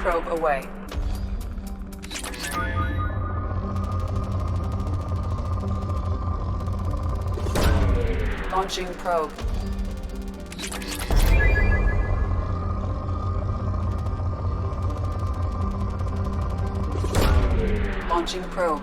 probe away. Launching probe. Launching probe.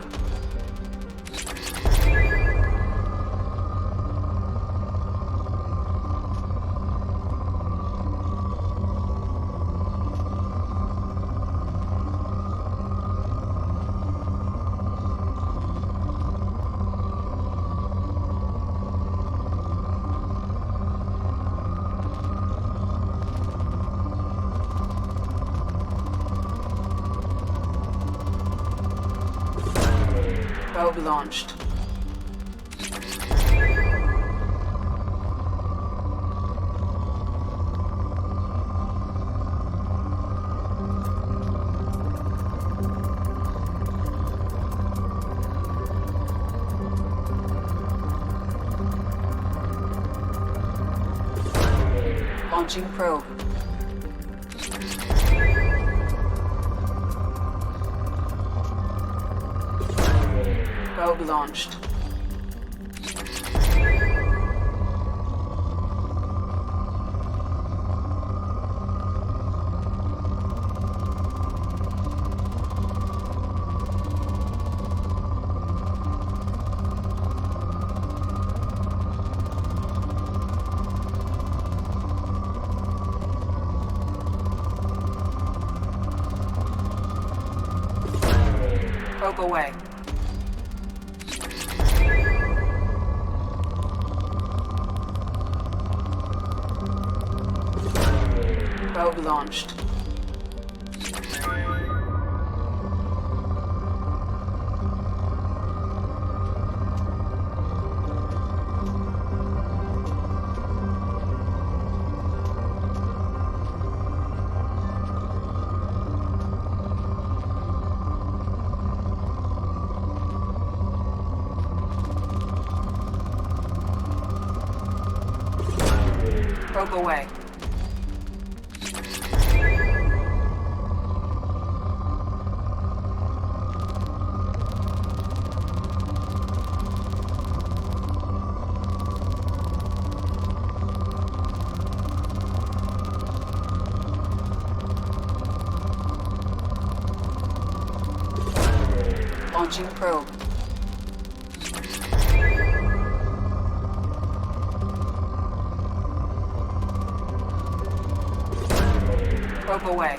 Probe launched. Launching probe. Probe launched. Probe away. Probe launched. Probe away. Launching probe. Probe away.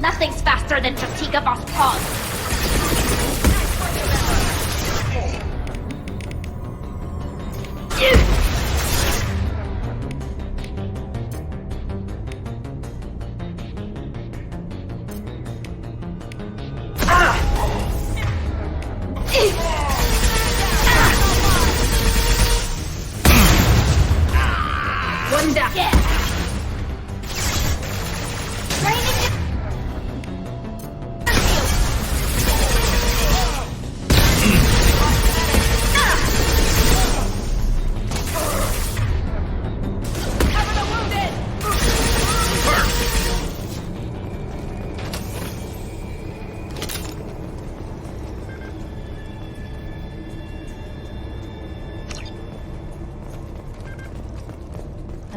Nothing's faster than Strategos Pause.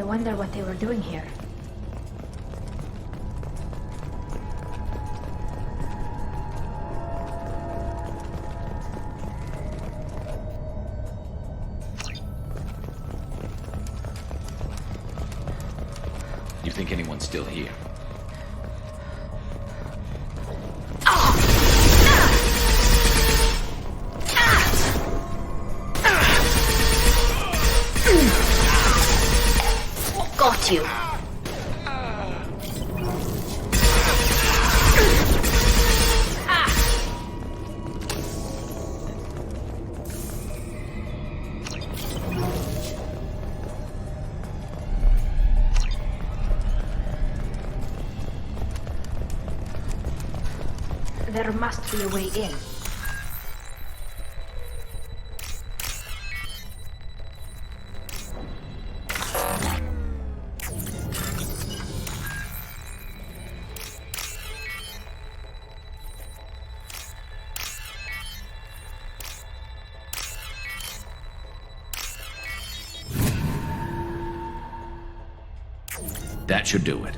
wonder what they were doing here. You think anyone's still here? Got you. There must be a way in. That should do it.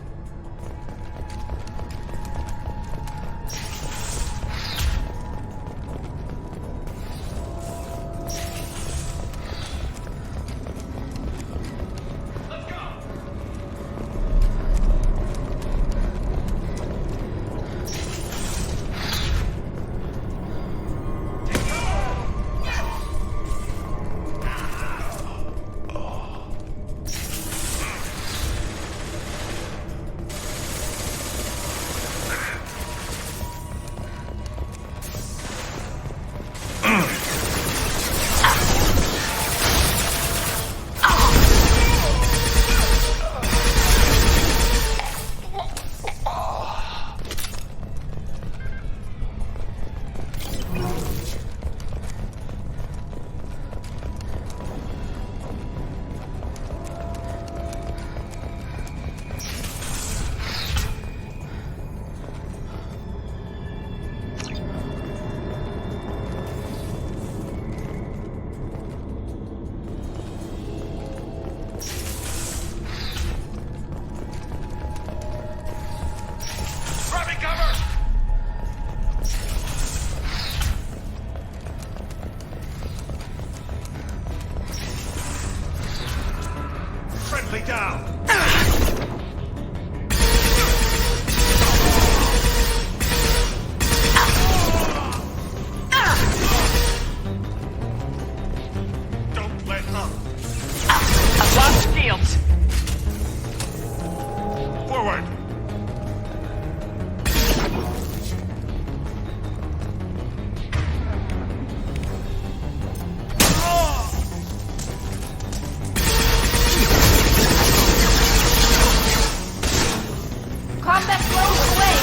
Friendly down! Don't let up! I've lost shields. Forward! Combat blows away!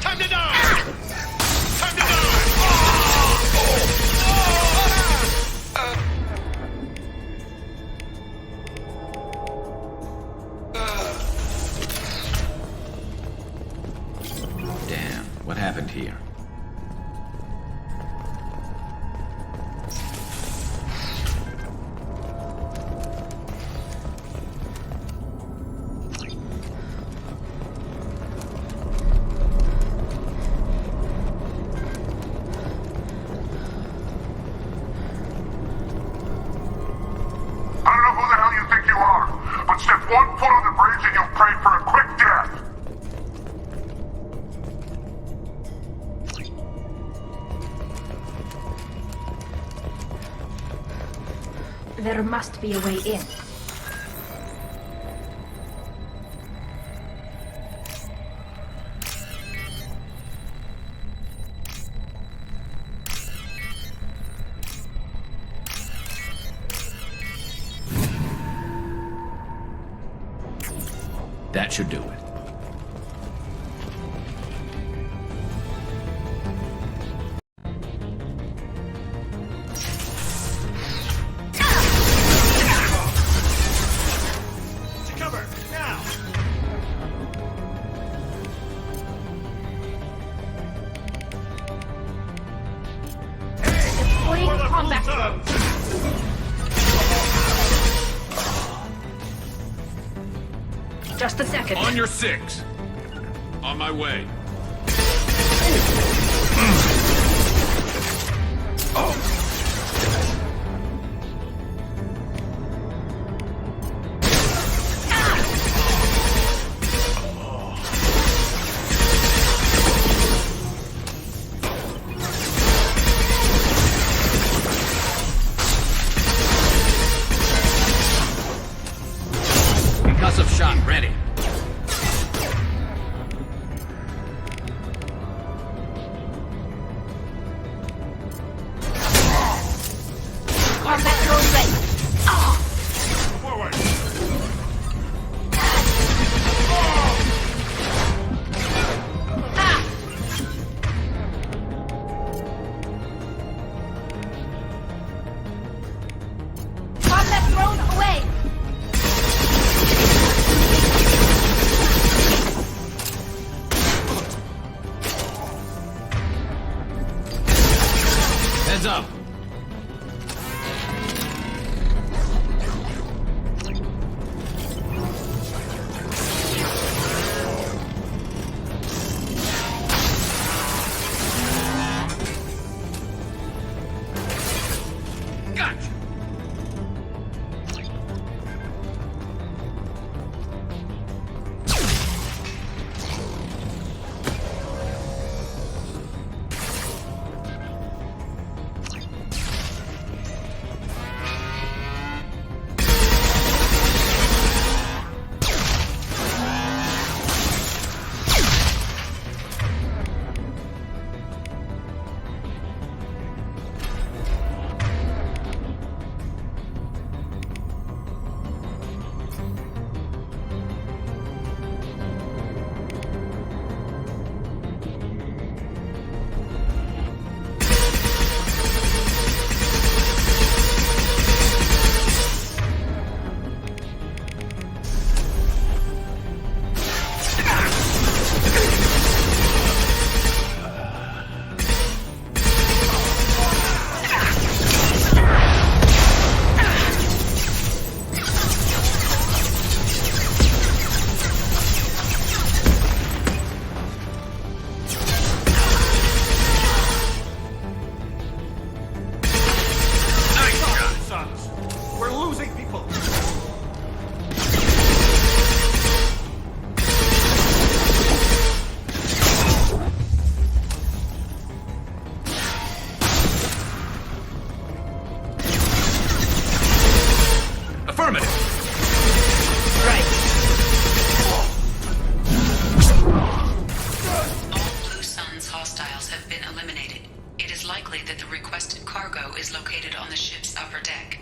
Time to die! Time to die! Damn, what happened here? There must be a way in. That should do it. To cover, now! Deploying For the combat full drones. term. Just a second. On your 6. On my way. Concussive shot ready. Combat drone ready. Forward! Ah! Combat drone away. Heads up. Gotcha. Sons, we're losing people! Affirmative. All Blue Sun's hostiles have been eliminated. It is likely that the requested cargo is located on the ship's upper deck.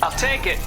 I'll take it.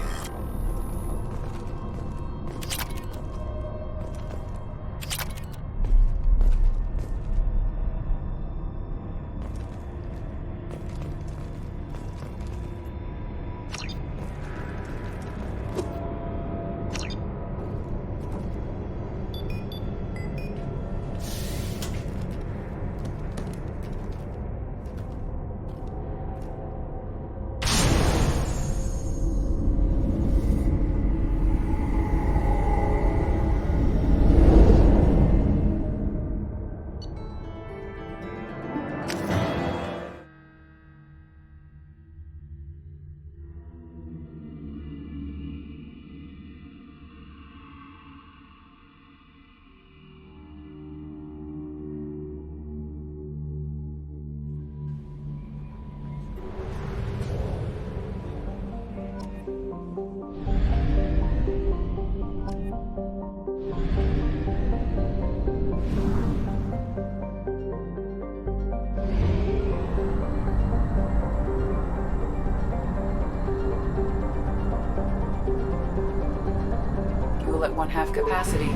have capacity.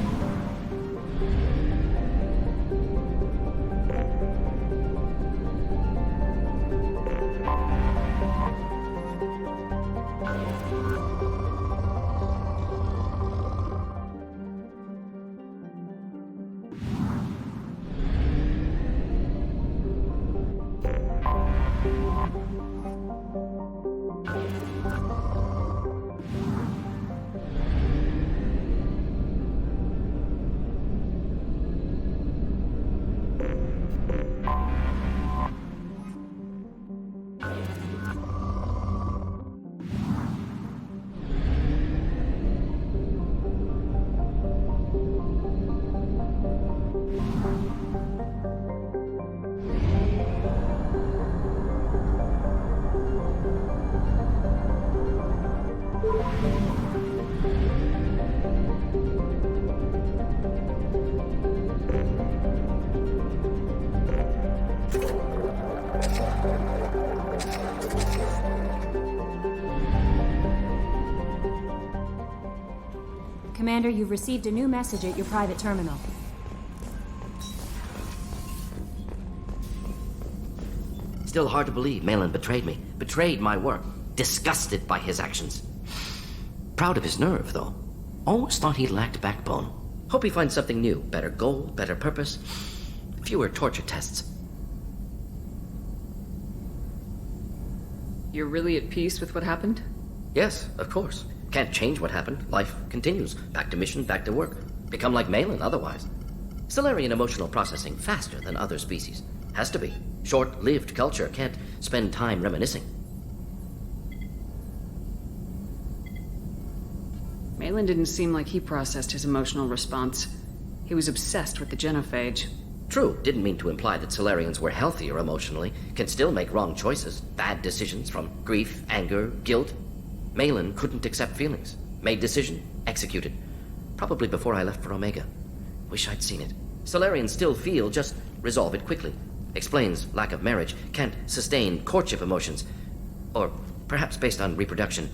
Commander, you've received a new message at your private terminal. Still hard to believe Malin betrayed me. Betrayed my work. Disgusted by his actions. Proud of his nerve, though. Almost thought he lacked backbone. Hope he finds something new. Better goal, better purpose. Fewer torture tests. You're really at peace with what happened? Yes, of course. Can't change what happened. Life continues. Back to mission, back to work. Become like Malin otherwise. Salarian emotional processing faster than other species. Has to be. Short-lived culture can't spend time reminiscing. Malin didn't seem like he processed his emotional response. He was obsessed with the genophage. True, didn't mean to imply that Salarians were healthier emotionally, can still make wrong choices, bad decisions from grief, anger, guilt. Malin couldn't accept feelings. Made decision, executed. Probably before I left for Omega. Wish I'd seen it. Salarians still feel, just resolve it quickly. Explains lack of marriage, can't sustain courtship emotions. Or perhaps based on reproduction.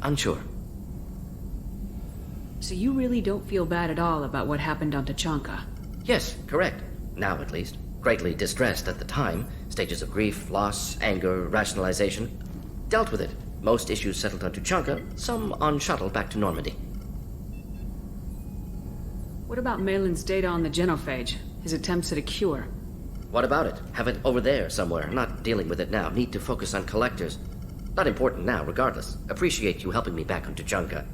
Unsure. So you really don't feel bad at all about what happened on Tuchanka? Yes, correct. Now at least. Greatly distressed at the time. Stages of grief, loss, anger, rationalization. Dealt with it. Most issues settled on Tuchanka, some on shuttle back to Normandy. What about Malin's data on the genophage? His attempts at a cure? What about it? Have it over there somewhere. Not dealing with it now. Need to focus on collectors. Not important now, regardless. Appreciate you helping me back on Tuchanka.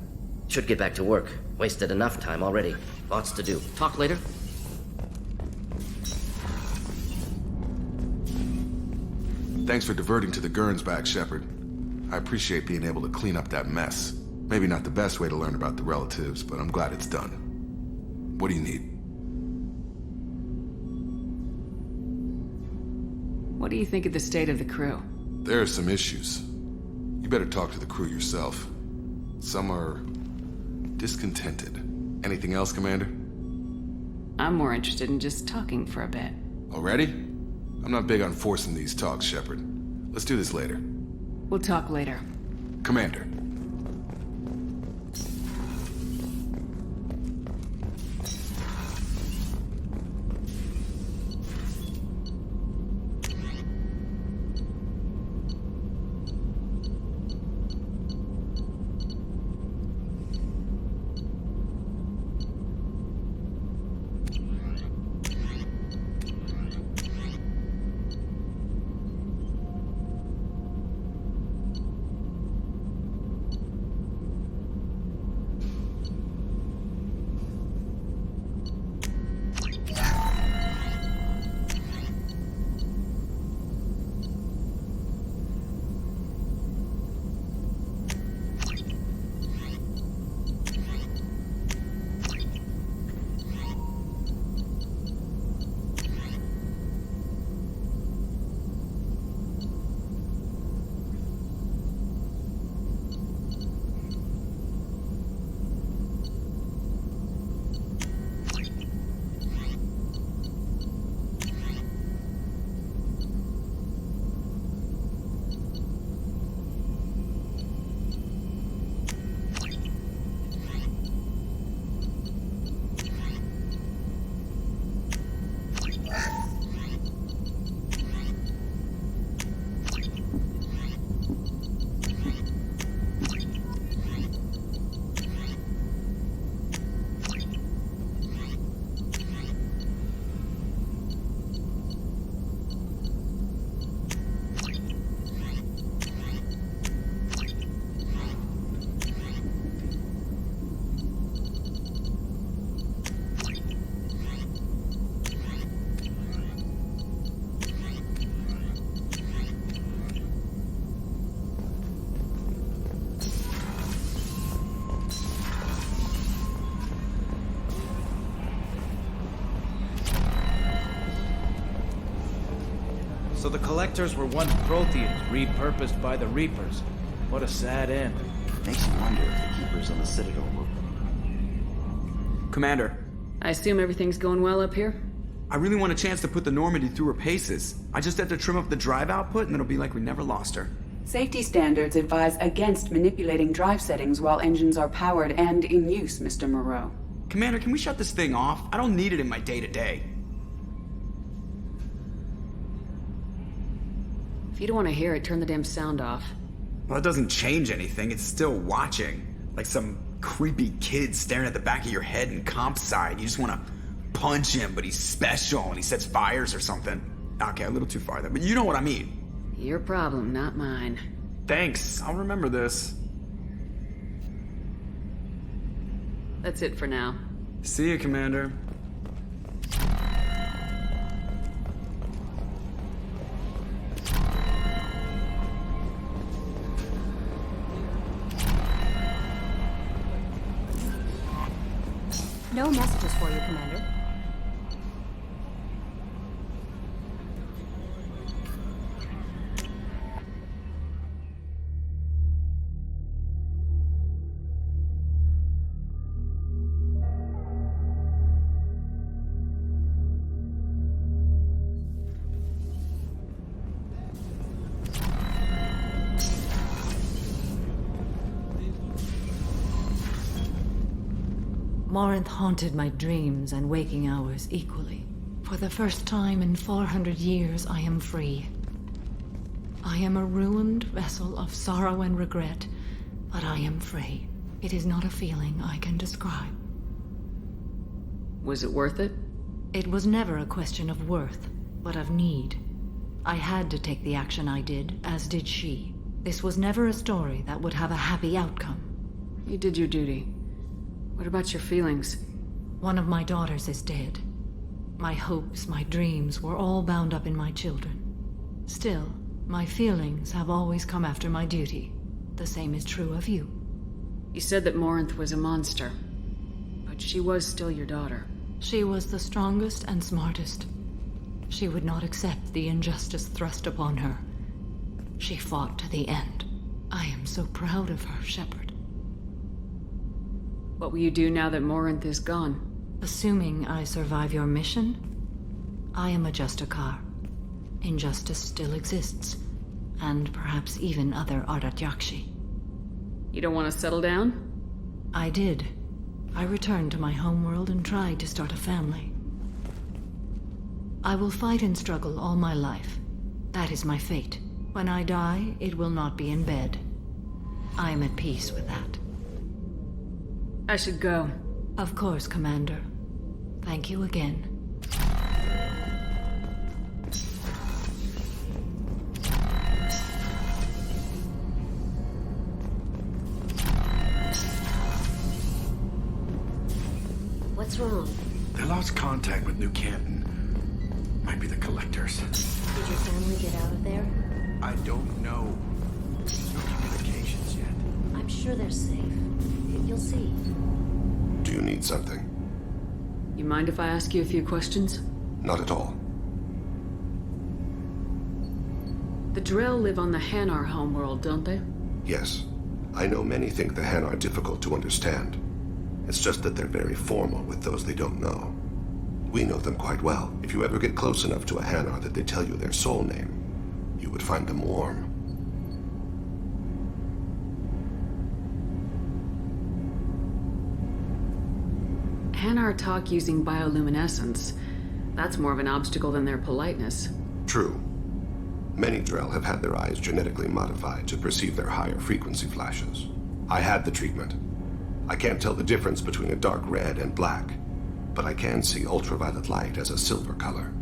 Should get back to work. Wasted enough time already. Lots to do. Talk later? Thanks for diverting to the Gernsback, Shepard. I appreciate being able to clean up that mess. Maybe not the best way to learn about the relatives, but I'm glad it's done. What do you need? What do you think of the state of the crew? There are some issues. You better talk to the crew yourself. Some are discontented. Anything else, Commander? I'm more interested in just talking for a bit. Already? I'm not big on forcing these talks, Shepard. Let's do this later. We'll talk later. Commander. So the Collectors were once Protheans, repurposed by the Reapers. What a sad end. Makes you wonder if the Keepers on the Citadel will... Commander, I assume everything's going well up here? I really want a chance to put the Normandy through her paces. I just have to trim up the drive output and it'll be like we never lost her. Safety standards advise against manipulating drive settings while engines are powered and in use, Mr. Moreau. Commander, can we shut this thing off? I don't need it in my day-to-day. If you don't want to hear it, turn the damn sound off. Well, it doesn't change anything. It's still watching. Like some creepy kid staring at the back of your head in comp side. You just want to punch him, but he's special and he sets fires or something. Okay, a little too far there, but you know what I mean. Your problem, not mine. Thanks, I'll remember this. That's it for now. See you, Commander. No messages for you, Commander. Morinth haunted my dreams and waking hours equally. For the first time in 400 years, I am free. I am a ruined vessel of sorrow and regret, but I am free. It is not a feeling I can describe. Was it worth it? It was never a question of worth, but of need. I had to take the action I did, as did she. This was never a story that would have a happy outcome. You did your duty. What about your feelings? One of my daughters is dead. My hopes, my dreams were all bound up in my children. Still, my feelings have always come after my duty. The same is true of you. You said that Morinth was a monster, but she was still your daughter. She was the strongest and smartest. She would not accept the injustice thrust upon her. She fought to the end. I am so proud of her, Shepard. What will you do now that Morinth is gone? Assuming I survive your mission, I am a Justicar. Injustice still exists, and perhaps even other Ardatyakshi. You don't want to settle down? I did. I returned to my homeworld and tried to start a family. I will fight and struggle all my life. That is my fate. When I die, it will not be in bed. I am at peace with that. I should go. Of course, Commander. Thank you again. What's wrong? They lost contact with New Canton. Might be the Collectors. Did your family get out of there? I don't know. No communications yet. I'm sure they're safe. You'll see. Do you need something? You mind if I ask you a few questions? Not at all. The Drell live on the Hanar homeworld, don't they? Yes. I know many think the Han are difficult to understand. It's just that they're very formal with those they don't know. We know them quite well. If you ever get close enough to a Hanar that they tell you their soul name, you would find them warm. Hanar talk using bioluminescence. That's more of an obstacle than their politeness. True. Many Drell have had their eyes genetically modified to perceive their higher frequency flashes. I had the treatment. I can't tell the difference between a dark red and black, but I can see ultraviolet light as a silver color.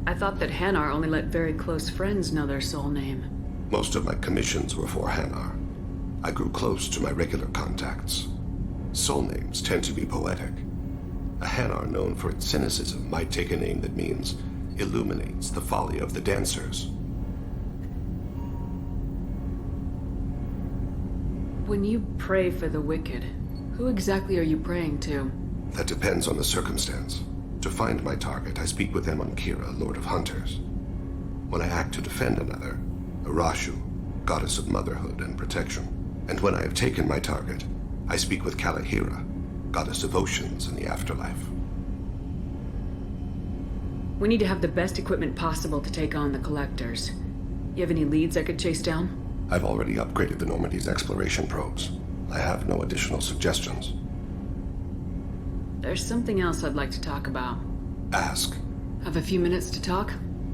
I thought that Hanar only let very close friends know their soul name. Most of my commissions were for Hanar. I grew close to my regular contacts. Soul names tend to be poetic. A Hanar known for its cynicism might take a name that means illuminates the folly of the dancers. When you pray for the wicked, who exactly are you praying to? That depends on the circumstance. To find my target, I speak with Emankira, Lord of Hunters. When I act to defend another, Arashu, Goddess of Motherhood and Protection. And when I have taken my target, I speak with Kalahira, Goddess of Oceans and the Afterlife. We need to have the best equipment possible to take on the Collectors. You have any leads I could chase down? I've already upgraded the Normandy's exploration probes. I have no additional suggestions. There's something else I'd like to talk about. Ask. Have a few minutes to talk?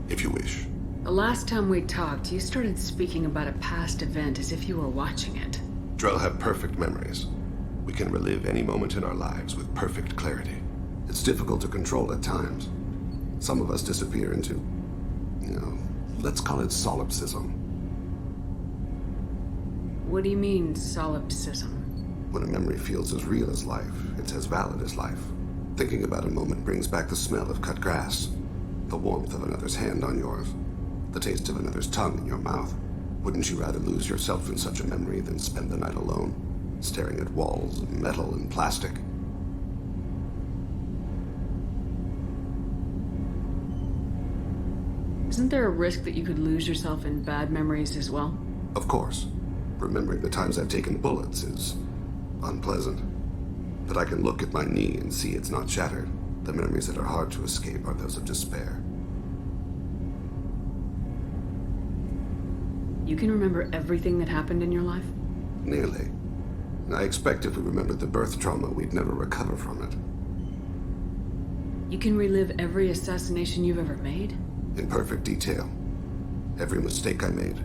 If you wish. The last time we talked, you started speaking about a past event as if you were watching it. Drell have perfect memories. We can relive any moment in our lives with perfect clarity. It's difficult to control at times. Some of us disappear into, let's call it solipsism. What do you mean, solipsism? When a memory feels as real as life, it's as valid as life. Thinking about a moment brings back the smell of cut grass, the warmth of another's hand on yours, the taste of another's tongue in your mouth. Wouldn't you rather lose yourself in such a memory than spend the night alone, staring at walls of metal and plastic? Isn't there a risk that you could lose yourself in bad memories as well? Of course. Remembering the times I've taken bullets is unpleasant. But I can look at my knee and see it's not shattered. The memories that are hard to escape are those of despair. You can remember everything that happened in your life? Nearly. I expect if we remembered the birth trauma, we'd never recover from it. You can relive every assassination you've ever made? In perfect detail. Every mistake I made.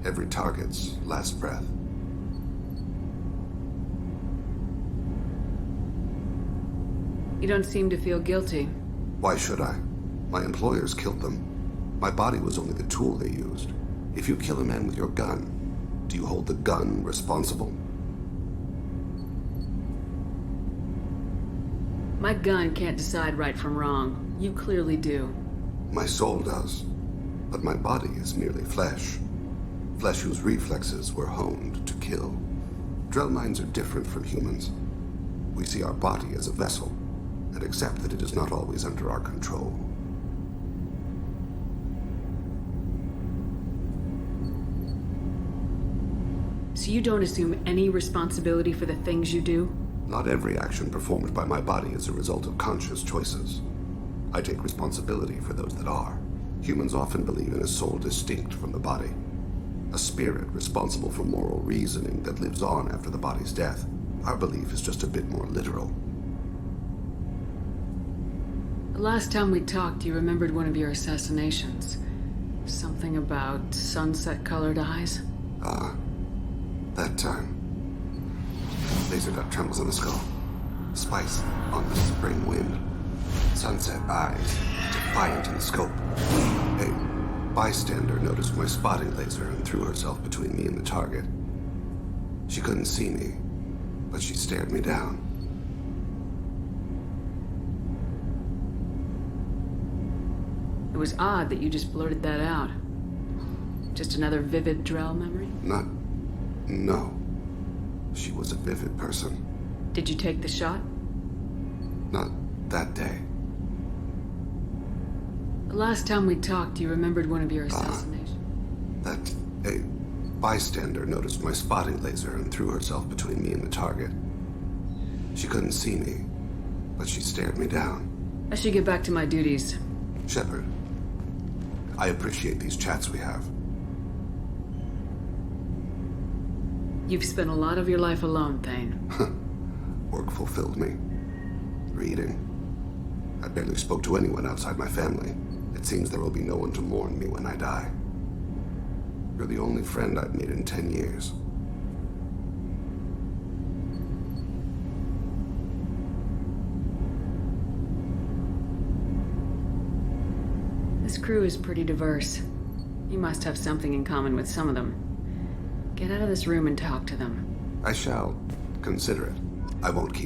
Every target's last breath. You don't seem to feel guilty. Why should I? My employers killed them. My body was only the tool they used. If you kill a man with your gun, do you hold the gun responsible? My gun can't decide right from wrong. You clearly do. My soul does. But my body is merely flesh. Flesh whose reflexes were honed to kill. Drell minds are different from humans. We see our body as a vessel, and accept that it is not always under our control. So you don't assume any responsibility for the things you do? Not every action performed by my body is a result of conscious choices. I take responsibility for those that are. Humans often believe in a soul distinct from the body. A spirit responsible for moral reasoning that lives on after the body's death. Our belief is just a bit more literal. The last time we talked, you remembered one of your assassinations. Something about sunset-colored eyes? That time. Laser dot trembles on the skull. Spice on the spring wind. Sunset eyes, defiant in scope. A bystander noticed my spotting laser and threw herself between me and the target. She couldn't see me, but she stared me down. It was odd that you just blurted that out. Just another vivid Drell memory? No. She was a vivid person. Did you take the shot? Not that day. The last time we talked, you remembered one of your assassinations. A bystander noticed my spotting laser and threw herself between me and the target. She couldn't see me, but she stared me down. I should get back to my duties. Shepard, I appreciate these chats we have. You've spent a lot of your life alone, Thane. Work fulfilled me. Reading. I barely spoke to anyone outside my family. It seems there will be no one to mourn me when I die. You're the only friend I've made in 10 years. This crew is pretty diverse. You must have something in common with some of them. Get out of this room and talk to them. I shall consider it. I won't keep